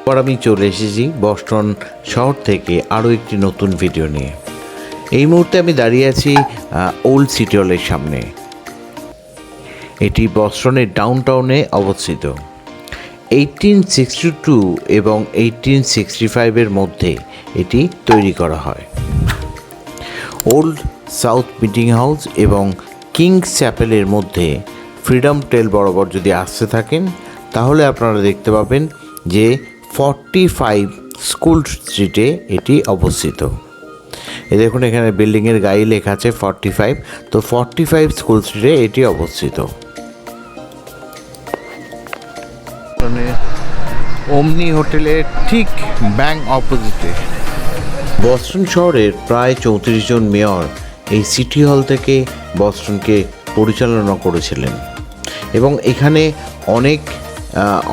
এবার আমি চলে এসেছি বস্টন শহর থেকে আরও একটি নতুন ভিডিও নিয়ে। এই মুহূর্তে আমি দাঁড়িয়ে আছি ওল্ড সিটি হলের সামনে। এটি বস্টনের ডাউনটাউনে অবস্থিত। 1862 এবং 1865-এর মধ্যে এটি তৈরি করা হয়। ওল্ড সাউথ মিটিং হাউস এবং কিংস চ্যাপেলের মধ্যে ফ্রিডম ট্রেল বরাবর যদি আসতে থাকেন তাহলে আপনারা দেখতে পাবেন যে 45 স্কুল স্ট্রিটে এটি অবস্থিত। এই দেখুন এখানে বিল্ডিংয়ের গায়ে লেখা আছে 45, তো 45 স্কুল স্ট্রিটে এটি অবস্থিত। ওমনি হোটেলের ঠিক ব্যাং অপোজিটে। বস্টন শহরের প্রায় 34 জন মেয়র এই সিটি হল থেকে বস্টনকে পরিচালনা করেছিলেন এবং এখানে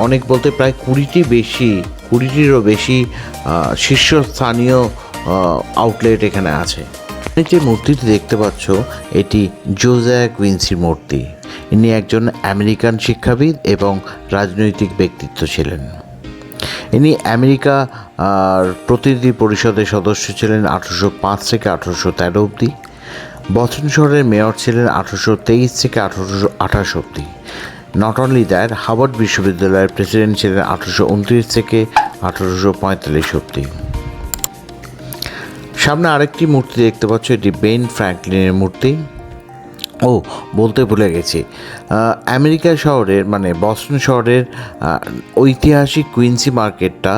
অনেক বলতে প্রায় 20টিরও বেশি শীর্ষস্থানীয় আউটলেট এখানে আছে। যে মূর্তিটি দেখতে পাচ্ছ এটি জোজিয়া কুইন্সির মূর্তি। ইনি একজন আমেরিকান শিক্ষাবিদ এবং রাজনৈতিক ব্যক্তিত্ব ছিলেন। ইনি আমেরিকা প্রতিনিধি পরিষদের সদস্য ছিলেন 1805 থেকে 1813 অবধি। বস্টন শহরের মেয়র ছিলেন 1823 থেকে 1828 অবধি। নট অনলি দ্যাট, হার্ভার্ড বিশ্ববিদ্যালয়ের প্রেসিডেন্ট ছিলেন 1829 থেকে 1845 অবধি। সামনে আরেকটি মূর্তি দেখতে পাচ্ছ, এটি বেন ফ্র্যাঙ্কলিনের মূর্তি। বলতে ভুলে গেছি, আমেরিকা শহরের বস্টন শহরের ঐতিহাসিক কুইন্সি মার্কেটটা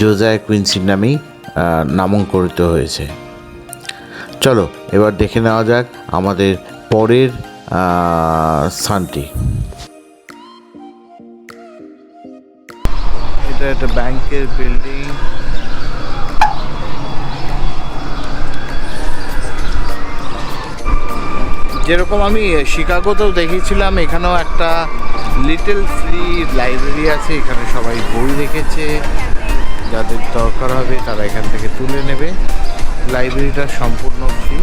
জোজিয়া কুইন্সির নামেই নামাঙ্কিত হয়েছে। চলো এবার দেখে নেওয়া যাক আমাদের পরের স্থানটি। এটা একটা ব্যাংকের বিল্ডিং। যেরকম আমি শিকাগোতেও দেখেছিলাম, এখানেও একটা লিটল ফ্রি লাইব্রেরি আছে। এখানে সবাই বই রেখেছে, যাদের দরকার হবে তারা এখান থেকে তুলে নেবে। লাইব্রেরিটা সম্পূর্ণ ফ্রি।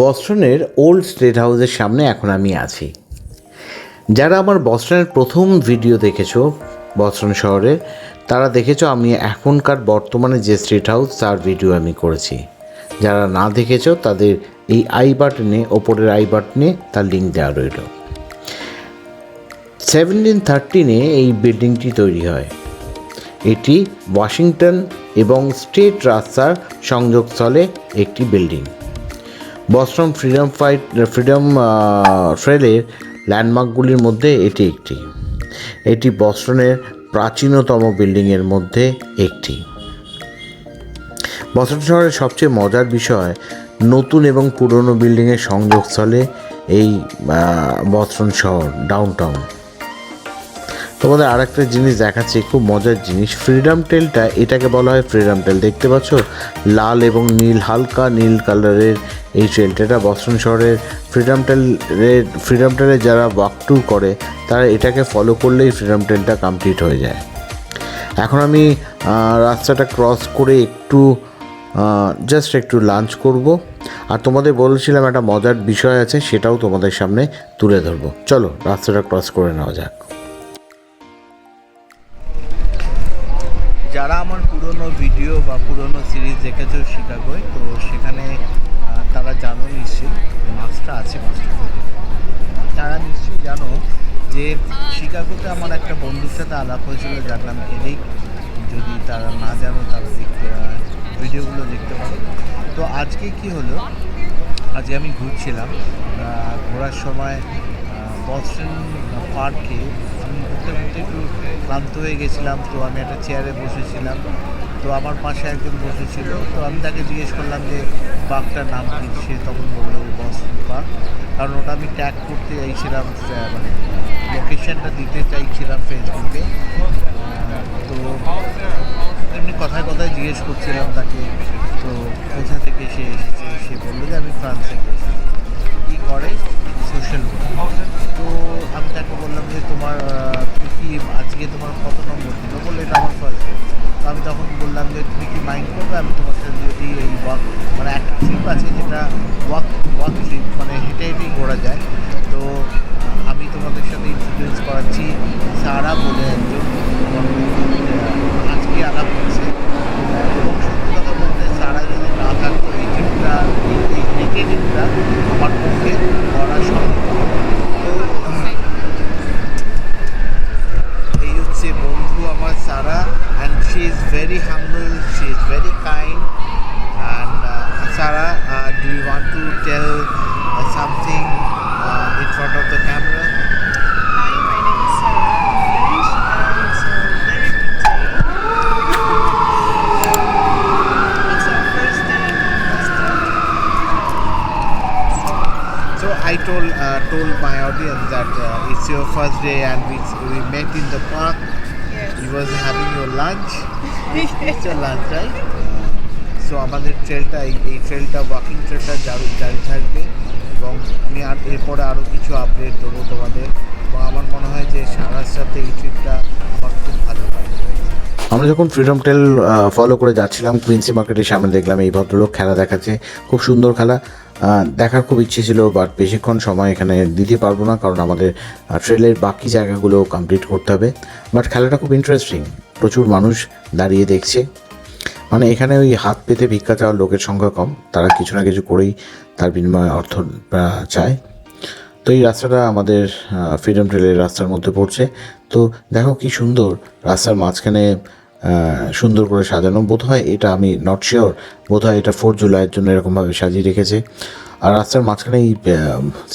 বস্টনের ওল্ড স্টেট হাউসের সামনে এখন আমি আছি। যারা আমার বস্টনের প্রথম ভিডিও দেখেছো বস্টন শহরের, তারা দেখেছো আমি এখনকার বর্তমানে যে স্টেট হাউস তার ভিডিও আমি করেছি। যারা না দেখেছো তাদের এই ওপরের আই বাটনে তার লিঙ্ক দেওয়া রইল। 1713-এ এই বিল্ডিংটি তৈরি হয়। এটি ওয়াশিংটন এবং স্টেট রাস্তার সংযোগস্থলে একটি বিল্ডিং। বস্টন ফ্রিডম ট্রেলের ল্যান্ডমার্কগুলির মধ্যে এটি একটি। এটি বস্টনের প্রাচীনতম বিল্ডিংয়ের মধ্যে একটি। বস্টন শহরের সবচেয়ে মজার বিষয় নতুন এবং পুরনো বিল্ডিংয়ের সংযোগস্থলে এই বস্টন শহর ডাউনটাউন। তোমাদের আরেকটা জিনিস দেখাচ্ছি, খুব মজার জিনিস। ফ্রিডম ট্রেলটা, এটাকে বলা হয় ফ্রিডম ট্রেল। দেখতে পাচ্ছ লাল এবং নীল, হালকা নীল কালারের এই ট্রেলটা। এটা বস্টন শহরের ফ্রিডম ট্রেলে যারা ওয়াক ট্যুর করে তারা এটাকে ফলো করলেই ফ্রিডম ট্রেলটা কমপ্লিট হয়ে যায়। এখন আমি রাস্তাটা ক্রস করে একটু লাঞ্চ করব। আর তোমাদের বলেছিলাম একটা মজার বিষয় আছে, সেটাও তোমাদের সামনে তুলে ধরবো। চলো রাস্তাটা ক্রস করে নেওয়া যাক। যারা আমার পুরনো ভিডিও বা পুরনো সিরিজ দেখেছো শিকাগোয়, তো সেখানে তারা জানো নিশ্চয়ই মাছটা আছে। তারা নিশ্চয়ই জানো যে শিকাগোতে আমার একটা বন্ধুর সাথে আলাপ হয়েছিল, যার নাম এরিক। যদি তারা না জানো তারা ভিডিওগুলো দেখতে পারো। তো আজকে কি হলো, আজকে আমি ঘোরার সময় বস্টন পার্কে আমি ঘুরতে একটু ক্লান্ত হয়ে গেছিলাম। তো আমি একটা চেয়ারে বসেছিলাম, তো আমার পাশে একজন বসেছিল। তো আমি তাকে জিজ্ঞেস করলাম যে পার্কটার নাম কি। সে তখন বললো বস্টন পার্ক, কারণ ওটা আমি ট্যাগ করতে চাইছিলাম, লোকেশনটা দিতে চাইছিলাম ফেসবুকে। তো এমনি কথায় জিজ্ঞেস করছিলাম তাকে, তো কোথা থেকে সে এসেছে। সে বললো যে আমি ফ্রান্স থেকে এসেছি। কী করে, social I told my audience that it's your first day and we met in the park. Yes. You was having your lunch. It's your lunch, right? So আমাদের ট্রেলটা এই ট্রেলটা ওয়াকিং ট্রেলটা জারি থাকবে এবং আমি আর এরপরে আরও কিছু আপডেট দেবো তোমাদের এবং আমার মনে হয় যে সারার সাথে এই ট্রিপটা আমার খুব ভালো লাগে। আমরা যখন ফ্রিডম ট্রেল ফলো করে যাচ্ছিলাম কুইন্সি মার্কেটের সামনে দেখলাম এই ভদ্রলোক খেলা দেখাচ্ছে, খুব সুন্দর খেলা, দেখার খুব ইচ্ছে ছিল, বাট বেশিক্ষণ সময় এখানে দিতে পারবো না কারণ আমাদের ট্রেলের বাকি জায়গাগুলো কমপ্লিট করতে হবে। বাট খেলাটা খুব ইন্টারেস্টিং, প্রচুর মানুষ দাঁড়িয়ে দেখছে, মানে এখানে ওই হাত পেতে ভিক্ষা চাওয়ার লোকের সংখ্যা কম, তারা কিছু না কিছু করেই তার বিনিময়ে অর্থ চায়। তো এই রাস্তাটা আমাদের ফ্রিডম ট্রেলের রাস্তার মধ্যে পড়ছে। তো দেখো কি সুন্দর, রাস্তার মাঝখানে সুন্দর করে সাজানো, বোধ হয় এটা, আমি নট শিওর, বোধ হয় এটা 4 জুলাইয়ের জন্য এরকমভাবে সাজিয়ে রেখেছে। আর রাস্তার মাঝখানে এই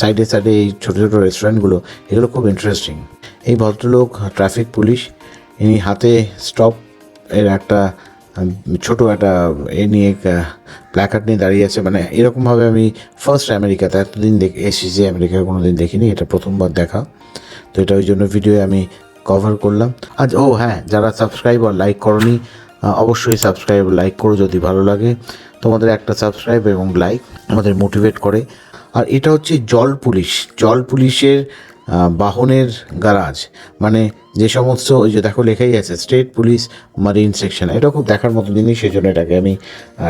সাইডে সাইডে এই ছোটো ছোটো রেস্টুরেন্টগুলো, এগুলো খুব ইন্টারেস্টিং। এই ভদ্রলোক ট্রাফিক পুলিশ, ইনি হাতে স্টপ এর একটা ছোটো একটা নিয়ে প্ল্যাকার্ড নিয়ে দাঁড়িয়ে আছে, মানে এরকমভাবে আমি ফার্স্ট আমেরিকাতে এতদিন এসেছি, আমেরিকার কোনো দিন দেখিনি, এটা প্রথমবার দেখা। তো এটা ওই জন্য ভিডিওয়ে আমি কভার করলাম আজ। ও হ্যাঁ, যারা সাবস্ক্রাইব আর লাইক করনি অবশ্যই সাবস্ক্রাইব লাইক করো যদি ভালো লাগে। তোমাদের একটা সাবস্ক্রাইব এবং লাইক আমাদের মোটিভেট করে। আর এটা হচ্ছে জল পুলিশের বাহনের গ্যারাজ, মানে যে সমস্ত, ওই যে দেখো লেখাই আছে স্টেট পুলিশ মারিন সেকশন, এটা খুব দেখার মতো জিনিস, সেই জন্য এটাকে আমি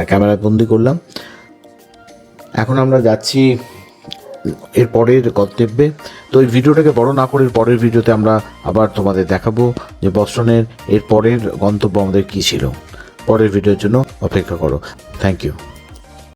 ক্যামেরায় বন্দি করলাম। এখন আমরা যাচ্ছি এর পরের গন্তব্যে। তো এই ভিডিওটাকে বড় না করে পরের ভিডিওতে আমরা আবার তোমাদের দেখাবো যে বস্টনের এর পরের গন্তব্য আমাদের কী ছিল। পরের ভিডিওর জন্য অপেক্ষা করো। Thank you.